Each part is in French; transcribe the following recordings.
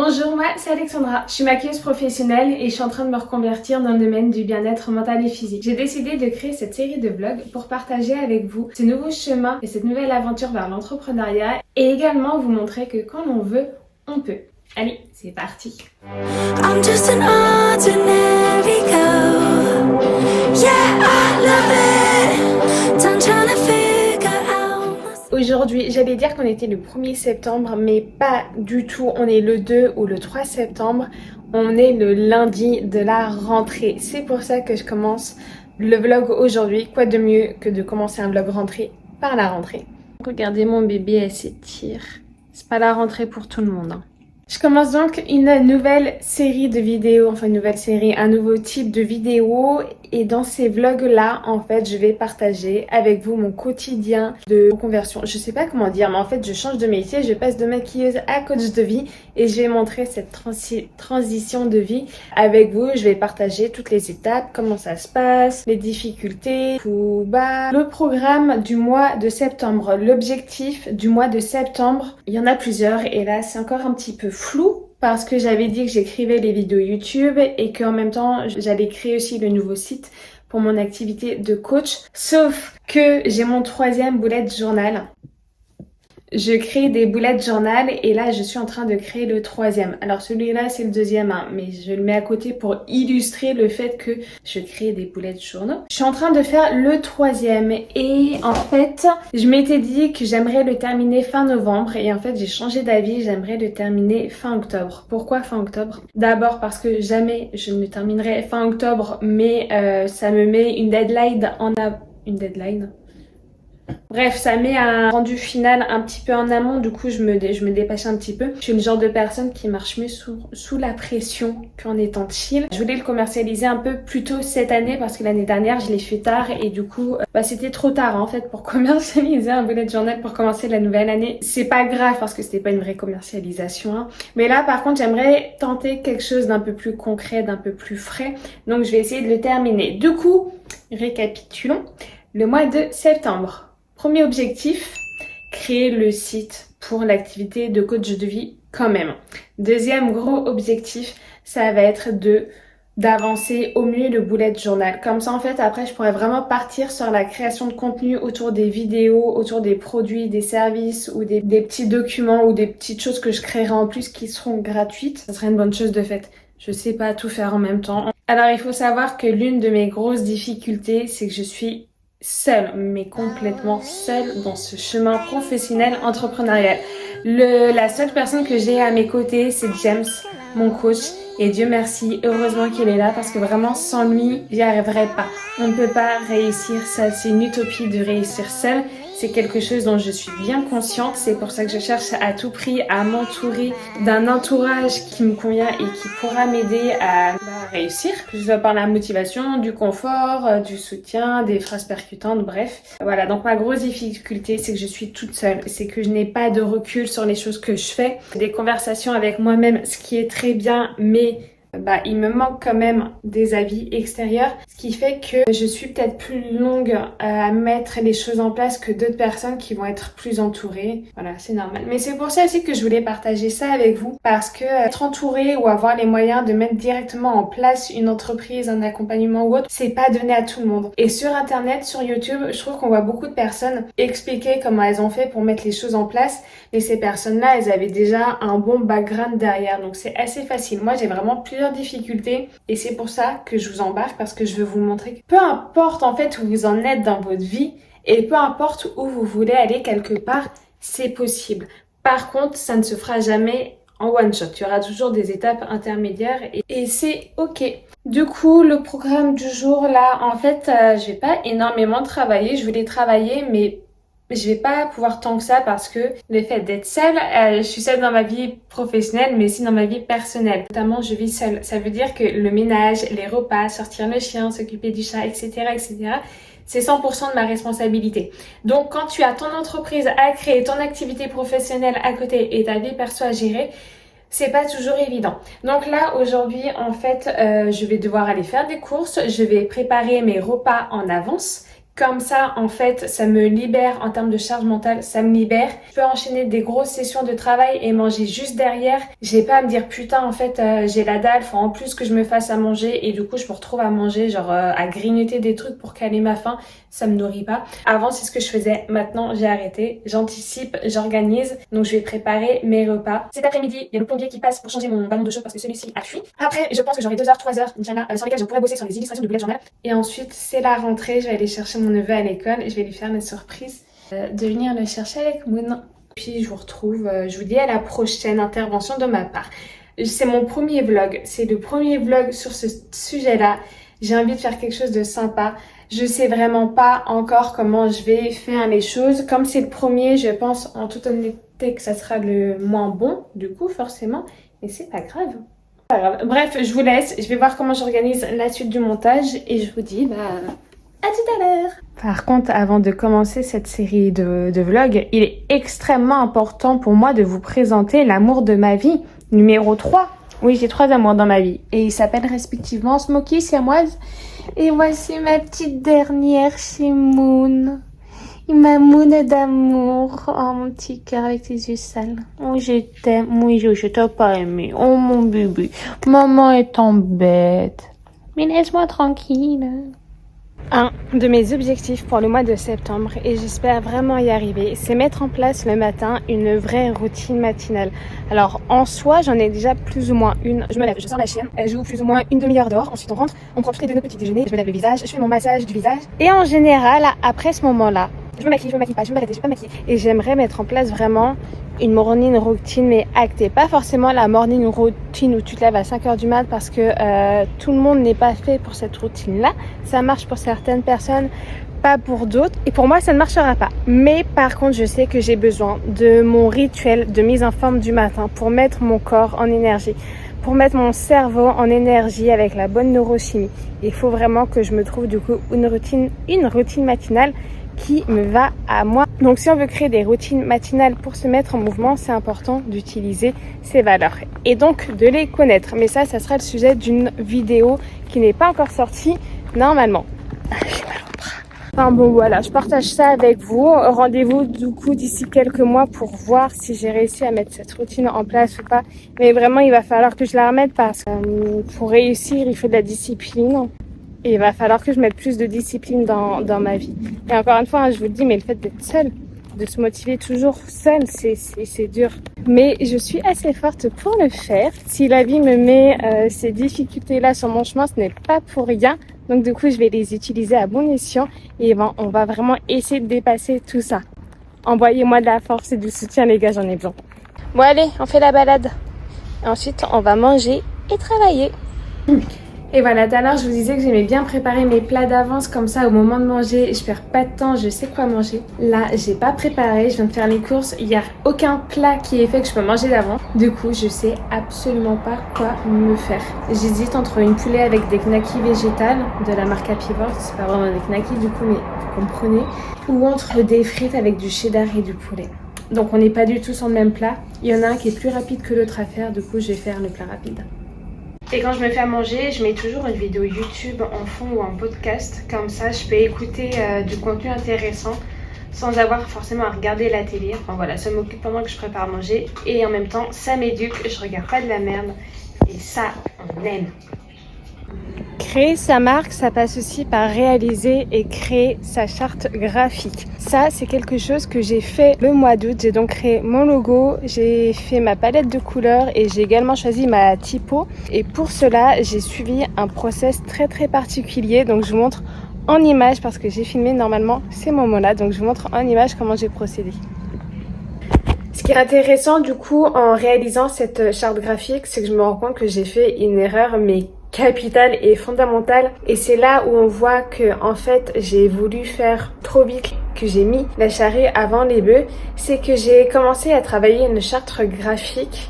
Bonjour, moi c'est Alexandra. Je suis maquilleuse professionnelle et je suis en train de me reconvertir dans le domaine du bien-être mental et physique. J'ai décidé de créer cette série de vlogs pour partager avec vous ce nouveau chemin et cette nouvelle aventure vers l'entrepreneuriat et également vous montrer que quand l'on veut, on peut. Allez, c'est parti. I'm just an ordinary girl. Yeah, I love it. Don't try to figure out. Aujourd'hui, j'allais dire qu'on était le 1er septembre, mais pas du tout. On est le 2 ou le 3 septembre. On est le lundi de la rentrée. C'est pour ça que je commence le vlog aujourd'hui. Quoi de mieux que de commencer un vlog rentrée par la rentrée. Regardez mon bébé, elle s'étire. C'est pas la rentrée pour tout le monde, hein. Je commence donc une nouvelle série de vidéos, enfin une nouvelle série, un nouveau type de vidéos et dans ces vlogs-là, en fait, je vais partager avec vous mon quotidien de conversion. Je sais pas comment dire, mais en fait, je change de métier, je passe de maquilleuse à coach de vie et je vais montrer cette transition de vie avec vous. Je vais partager toutes les étapes, comment ça se passe, les difficultés, tout bas. Le programme du mois de septembre, l'objectif du mois de septembre, il y en a plusieurs et là, c'est encore un petit peu flou parce que j'avais dit que j'écrivais les vidéos YouTube et qu'en même temps j'allais créer aussi le nouveau site pour mon activité de coach, sauf que j'ai mon 3e bullet journal. Je crée des bullet journal et là je suis en train de créer le 3e. Alors celui-là c'est le 2e, hein, mais je le mets à côté pour illustrer le fait que je crée des bullet journaux. Je suis en train de faire le 3e et en fait je m'étais dit que j'aimerais le terminer fin novembre et en fait j'ai changé d'avis, j'aimerais le terminer fin octobre. Pourquoi fin octobre? D'abord parce que jamais je ne le terminerai fin octobre, mais ça me met une deadline une deadline. Bref, ça met un rendu final un petit peu en amont, du coup je me dépêche un petit peu. Je suis le genre de personne qui marche mieux sous la pression qu'en étant chill. Je voulais le commercialiser un peu plus tôt cette année parce que l'année dernière je l'ai fait tard et du coup c'était trop tard en fait pour commercialiser un bullet journal pour commencer la nouvelle année. C'est pas grave parce que c'était pas une vraie commercialisation, hein. Mais là par contre j'aimerais tenter quelque chose d'un peu plus concret, d'un peu plus frais. Donc je vais essayer de le terminer. Du coup, récapitulons. Le mois de septembre. Premier objectif, créer le site pour l'activité de coach de vie quand même. Deuxième gros objectif, ça va être d'avancer au mieux le bullet journal. Comme ça, en fait, après, je pourrais vraiment partir sur la création de contenu autour des vidéos, autour des produits, des services ou des petits documents ou des petites choses que je créerai en plus qui seront gratuites. Ça serait une bonne chose de fait. Je sais pas tout faire en même temps. Alors, il faut savoir que l'une de mes grosses difficultés, c'est que je suis seule, mais complètement seule dans ce chemin professionnel entrepreneurial. La seule personne que j'ai à mes côtés, c'est James, mon coach. Et Dieu merci, heureusement qu'il est là parce que vraiment sans lui, j'y arriverais pas. On ne peut pas réussir seul. C'est une utopie de réussir seul. C'est quelque chose dont je suis bien consciente. C'est pour ça que je cherche à tout prix à m'entourer d'un entourage qui me convient et qui pourra m'aider à réussir. Que ce soit par la motivation, du confort, du soutien, des phrases percutantes, bref. Voilà, donc ma grosse difficulté, c'est que je suis toute seule. C'est que je n'ai pas de recul sur les choses que je fais. Des conversations avec moi-même, ce qui est très bien, mais il me manque quand même des avis extérieurs, ce qui fait que je suis peut-être plus longue à mettre les choses en place que d'autres personnes qui vont être plus entourées. Voilà, c'est normal. Mais c'est pour ça aussi que je voulais partager ça avec vous, parce que être entouré ou avoir les moyens de mettre directement en place une entreprise, un accompagnement ou autre, c'est pas donné à tout le monde. Et sur internet, sur YouTube, je trouve qu'on voit beaucoup de personnes expliquer comment elles ont fait pour mettre les choses en place, mais ces personnes-là, elles avaient déjà un bon background derrière, donc c'est assez facile. Moi, j'ai vraiment plusieurs difficultés et c'est pour ça que je vous embarque, parce que je veux vous montrer que peu importe en fait où vous en êtes dans votre vie et peu importe où vous voulez aller quelque part, c'est possible. Par contre, ça ne se fera jamais en one shot. Il y aura toujours des étapes intermédiaires et c'est ok. Du coup, le programme du jour là, en fait, je vais pas énormément travailler. Je voulais travailler, mais je vais pas pouvoir tant que ça parce que le fait d'être seule, je suis seule dans ma vie professionnelle mais aussi dans ma vie personnelle. Notamment, je vis seule. Ça veut dire que le ménage, les repas, sortir le chien, s'occuper du chat, etc., c'est 100% de ma responsabilité. Donc, quand tu as ton entreprise à créer, ton activité professionnelle à côté et ta vie perso à gérer, c'est pas toujours évident. Donc là, aujourd'hui, en fait, je vais devoir aller faire des courses. Je vais préparer mes repas en avance. Comme ça, en fait, ça me libère en termes de charge mentale, ça me libère. Je peux enchaîner des grosses sessions de travail et manger juste derrière. J'ai pas à me dire putain, en fait, j'ai la dalle, faut en plus que je me fasse à manger et du coup, je me retrouve à manger, genre à grignoter des trucs pour caler ma faim. Ça me nourrit pas. Avant, c'est ce que je faisais. Maintenant, j'ai arrêté. J'anticipe, j'organise. Donc, je vais préparer mes repas. Cet après-midi, il y a le plombier qui passe pour changer mon ballon de chaud parce que celui-ci a fui. Après, je pense que j'aurai 2 heures, 3 heures, Inch'Allah, sur lesquelles je pourrais bosser sur les illustrations de bullet journal. Et ensuite, c'est la rentrée. Je vais aller chercher mon neveu à l'école et je vais lui faire une surprise de venir le chercher avec Moon. Puis, je vous retrouve, je vous dis à la prochaine intervention de ma part. C'est mon premier vlog. C'est le premier vlog sur ce sujet-là. J'ai envie de faire quelque chose de sympa. Je sais vraiment pas encore comment je vais faire les choses. Comme c'est le premier, je pense en toute honnêteté que ça sera le moins bon, du coup, forcément. Mais c'est pas grave. Pas grave. Bref, je vous laisse. Je vais voir comment j'organise la suite du montage. Et je vous dis, à tout à l'heure. Par contre, avant de commencer cette série de vlogs, il est extrêmement important pour moi de vous présenter l'amour de ma vie, numéro 3. Oui, j'ai 3 amours dans ma vie. Et ils s'appellent respectivement Smokey, Siamoise. Et voici ma petite dernière chez Moon. Ma Moon d'amour. Oh, mon petit cœur avec tes yeux sales. Oh, je t'aime. Oui, je t'ai pas aimé. Oh, mon bébé. Maman est en bête. Mais laisse-moi tranquille. Un de mes objectifs pour le mois de septembre, et j'espère vraiment y arriver, c'est mettre en place le matin une vraie routine matinale. Alors en soi, j'en ai déjà plus ou moins une. Je me lève, je sors la chienne, elle joue plus ou moins une demi-heure dehors, ensuite on rentre, on prend de notre petit déjeuner, je me lave le visage, je fais mon massage du visage. Et en général, après ce moment-là, je me maquille pas, je me m'arrête, je vais pas me maquiller. Et j'aimerais mettre en place vraiment une morning routine mais actée. Pas forcément la morning routine où tu te lèves à 5h du mat parce que tout le monde n'est pas fait pour cette routine-là. Ça marche pour certaines personnes, pas pour d'autres. Et pour moi, ça ne marchera pas. Mais par contre, je sais que j'ai besoin de mon rituel de mise en forme du matin pour mettre mon corps en énergie, pour mettre mon cerveau en énergie avec la bonne neurochimie. Il faut vraiment que je me trouve du coup une routine matinale qui me va à moi. Donc si on veut créer des routines matinales pour se mettre en mouvement, c'est important d'utiliser ces valeurs et donc de les connaître. Mais ça sera le sujet d'une vidéo qui n'est pas encore sortie normalement. J'ai mal au bras. Enfin bon voilà, je partage ça avec vous. Rendez-vous du coup d'ici quelques mois pour voir si j'ai réussi à mettre cette routine en place ou pas. Mais vraiment il va falloir que je la remette parce que pour réussir il faut de la discipline. Et il va falloir que je mette plus de discipline dans ma vie. Et encore une fois, je vous le dis, mais le fait d'être seule, de se motiver toujours seule, c'est dur. Mais je suis assez forte pour le faire. Si la vie me met ces difficultés-là sur mon chemin, ce n'est pas pour rien. Donc du coup, je vais les utiliser à bon escient. Et on va vraiment essayer de dépasser tout ça. Envoyez-moi de la force et du soutien, les gars, j'en ai besoin. Bon allez, on fait la balade. Et ensuite, on va manger et travailler. Et voilà, tout à l'heure je vous disais que j'aimais bien préparer mes plats d'avance comme ça au moment de manger, je perds pas de temps, je sais quoi manger. Là, j'ai pas préparé, je viens de faire les courses, il n'y a aucun plat qui est fait que je peux manger d'avant. Du coup, je sais absolument pas quoi me faire. J'hésite entre une poulet avec des knackis végétales de la marque Apivore, c'est pas vraiment des knackis du coup, mais vous comprenez, ou entre des frites avec du cheddar et du poulet. Donc on n'est pas du tout sur le même plat. Il y en a un qui est plus rapide que l'autre à faire, du coup je vais faire le plat rapide. Et quand je me fais à manger, je mets toujours une vidéo YouTube en fond ou un podcast. Comme ça, je peux écouter du contenu intéressant sans avoir forcément à regarder la télé. Enfin voilà, ça m'occupe pendant que je prépare à manger. Et en même temps, ça m'éduque, je regarde pas de la merde. Et ça, on aime. Créer sa marque, ça passe aussi par réaliser et créer sa charte graphique. Ça, c'est quelque chose que j'ai fait le mois d'août. J'ai donc créé mon logo, j'ai fait ma palette de couleurs et j'ai également choisi ma typo. Et pour cela, j'ai suivi un process très particulier. Donc je vous montre en images parce que j'ai filmé normalement ces moments-là. Donc je vous montre en images comment j'ai procédé. Ce qui est intéressant du coup en réalisant cette charte graphique, c'est que je me rends compte que j'ai fait une erreur mais capitale et fondamentale, et c'est là où on voit que en fait j'ai voulu faire trop vite, que j'ai mis la charrue avant les bœufs. C'est que j'ai commencé à travailler une charte graphique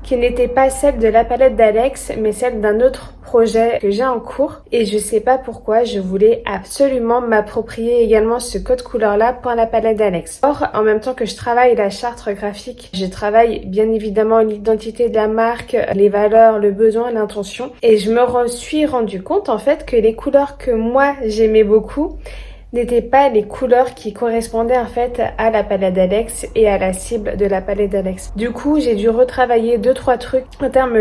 qui n'était pas celle de la palette d'Alex mais celle d'un autre projet que j'ai en cours, et je sais pas pourquoi je voulais absolument m'approprier également ce code couleur là pour la palette d'Alex. Or en même temps que je travaille la charte graphique, je travaille bien évidemment l'identité de la marque, les valeurs, le besoin, l'intention, et je me suis rendu compte en fait que les couleurs que moi j'aimais beaucoup n'étaient pas les couleurs qui correspondaient en fait à la palette d'Alex et à la cible de la palette d'Alex. Du coup, j'ai dû retravailler 2-3 trucs en termes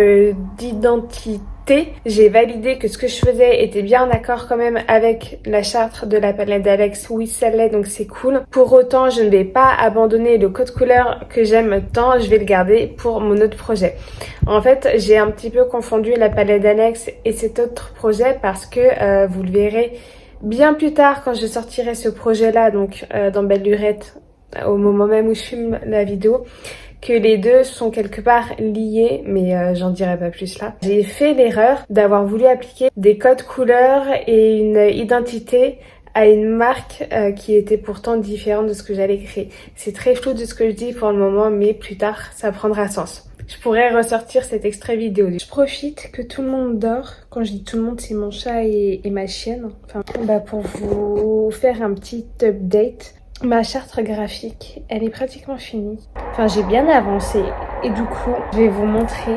d'identité. J'ai validé que ce que je faisais était bien en accord quand même avec la charte de la palette d'Alex. Oui, ça l'est, donc c'est cool. Pour autant, je ne vais pas abandonner le code couleur que j'aime tant, je vais le garder pour mon autre projet. En fait, j'ai un petit peu confondu la palette d'Alex et cet autre projet parce que vous le verrez bien plus tard quand je sortirai ce projet-là, donc dans Belle Lurette, au moment même où je filme la vidéo, que les deux sont quelque part liés, mais j'en dirai pas plus là. J'ai fait l'erreur d'avoir voulu appliquer des codes couleurs et une identité à une marque qui était pourtant différente de ce que j'allais créer. C'est très flou de ce que je dis pour le moment, mais plus tard, ça prendra sens. Je pourrais ressortir cet extrait vidéo. Je profite que tout le monde dort. Quand je dis tout le monde, c'est mon chat et ma chienne. Enfin, pour vous faire un petit update. Ma charte graphique, elle est pratiquement finie. Enfin, j'ai bien avancé. Et du coup, je vais vous montrer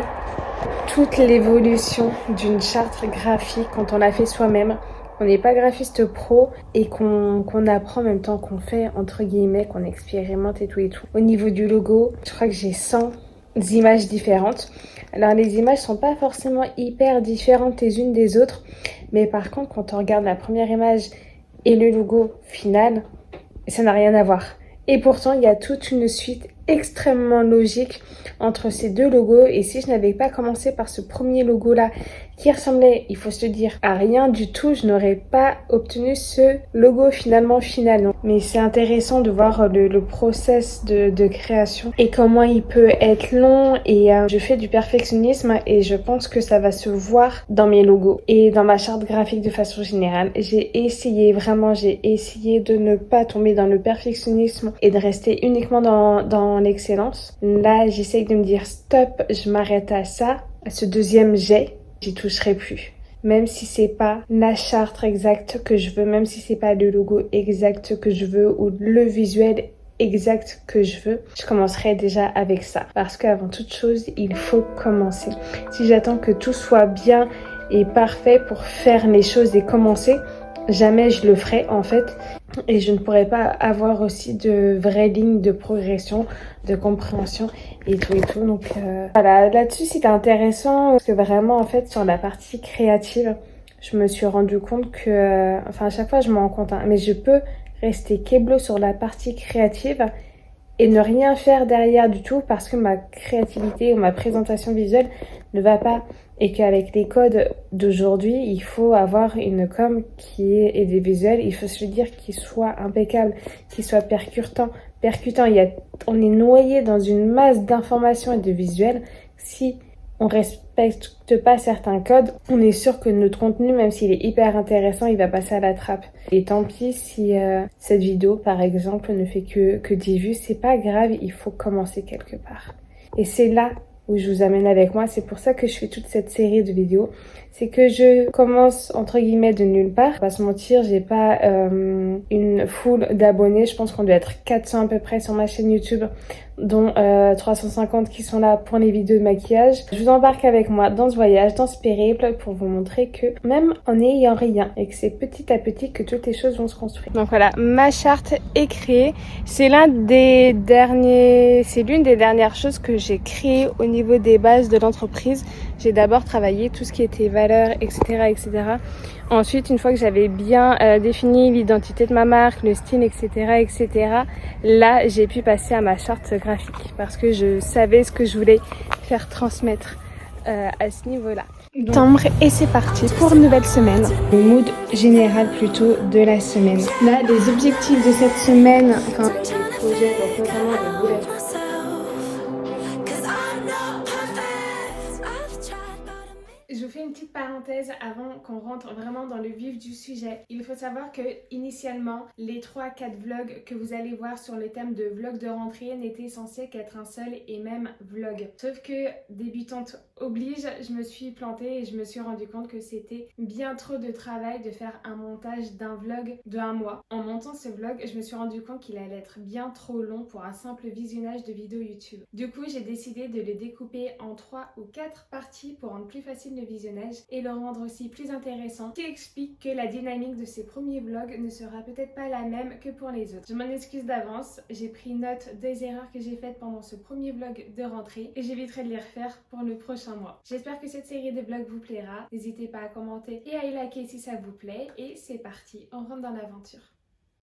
toute l'évolution d'une charte graphique quand on la fait soi-même. On n'est pas graphiste pro et qu'on apprend en même temps qu'on fait, entre guillemets, qu'on expérimente et tout et tout. Au niveau du logo, je crois que j'ai 100 images différentes. Alors les images sont pas forcément hyper différentes les unes des autres, mais par contre quand on regarde la première image et le logo final, ça n'a rien à voir. Et pourtant il y a toute une suite extrêmement logique entre ces deux logos, et si je n'avais pas commencé par ce premier logo là qui ressemblait, il faut se le dire, à rien du tout, je n'aurais pas obtenu ce logo finalement final. Non. Mais c'est intéressant de voir le process de création et comment il peut être long, et je fais du perfectionnisme et je pense que ça va se voir dans mes logos et dans ma charte graphique de façon générale. J'ai essayé de ne pas tomber dans le perfectionnisme et de rester uniquement dans l'excellence. Là, j'essaye de me dire stop, je m'arrête à ça, à ce deuxième jet. J'y toucherai plus. Même si c'est pas la charte exacte que je veux, même si c'est pas le logo exact que je veux ou le visuel exact que je veux, je commencerai déjà avec ça. Parce qu'avant toute chose, il faut commencer. Si j'attends que tout soit bien et parfait pour faire les choses et commencer, jamais je le ferai en fait. Et je ne pourrais pas avoir aussi de vraies lignes de progression, de compréhension et tout et tout. Donc voilà, là-dessus c'était intéressant parce que vraiment en fait sur la partie créative, je me suis rendu compte que, enfin à chaque fois je m'en rends compte, hein, mais je peux rester keblo sur la partie créative et ne rien faire derrière du tout parce que ma créativité ou ma présentation visuelle ne va pas. Et qu'avec les codes d'aujourd'hui, il faut avoir une com et des visuels, il faut se le dire, qui soit impeccable, qui soit percutant. On est noyé dans une masse d'informations et de visuels. Si on respecte pas certains codes, on est sûr que notre contenu, même s'il est hyper intéressant, il va passer à la trappe. Et tant pis si cette vidéo, par exemple, ne fait que 10 vues, c'est pas grave, il faut commencer quelque part. Et c'est là où je vous amène avec moi. C'est pour ça que je fais toute cette série de vidéos. C'est que je commence entre guillemets de nulle part. Pas se mentir, j'ai pas une foule d'abonnés. Je pense qu'on doit être 400 à peu près sur ma chaîne YouTube, dont 350 qui sont là pour les vidéos de maquillage. Je vous embarque avec moi dans ce voyage, dans ce périple, pour vous montrer que même en n'ayant rien, et que c'est petit à petit que toutes les choses vont se construire. Donc voilà, ma charte est créée. C'est l'une des dernières choses que j'ai créées au niveau des bases de l'entreprise. J'ai d'abord travaillé tout ce qui était valeurs, etc., etc. Ensuite, une fois que j'avais bien défini l'identité de ma marque, le style, etc., etc., là, j'ai pu passer à ma charte graphique parce que je savais ce que je voulais faire transmettre à ce niveau-là. Septembre, et c'est parti pour une nouvelle semaine. Le mood général plutôt de la semaine. Là, les objectifs de cette semaine, enfin, les projets, donc notamment le bullet. Je vous fais une petite parenthèse avant qu'on rentre vraiment dans le vif du sujet. Il faut savoir que initialement, les 3-4 vlogs que vous allez voir sur le thème de vlog de rentrée n'étaient censés qu'être un seul et même vlog. Sauf que débutante oblige, je me suis plantée et je me suis rendu compte que c'était bien trop de travail de faire un montage d'un vlog de 1 mois. En montant ce vlog, je me suis rendu compte qu'il allait être bien trop long pour un simple visionnage de vidéos YouTube. Du coup, j'ai décidé de le découper en 3 ou 4 parties pour rendre plus facile le visionnage. neige et le rendre aussi plus intéressant, ce qui explique que la dynamique de ces premiers vlogs ne sera peut-être pas la même que pour les autres. Je m'en excuse d'avance, j'ai pris note des erreurs que j'ai faites pendant ce premier vlog de rentrée et j'éviterai de les refaire pour le prochain mois. J'espère que cette série de vlogs vous plaira, n'hésitez pas à commenter et à y liker si ça vous plaît et c'est parti, on rentre dans l'aventure.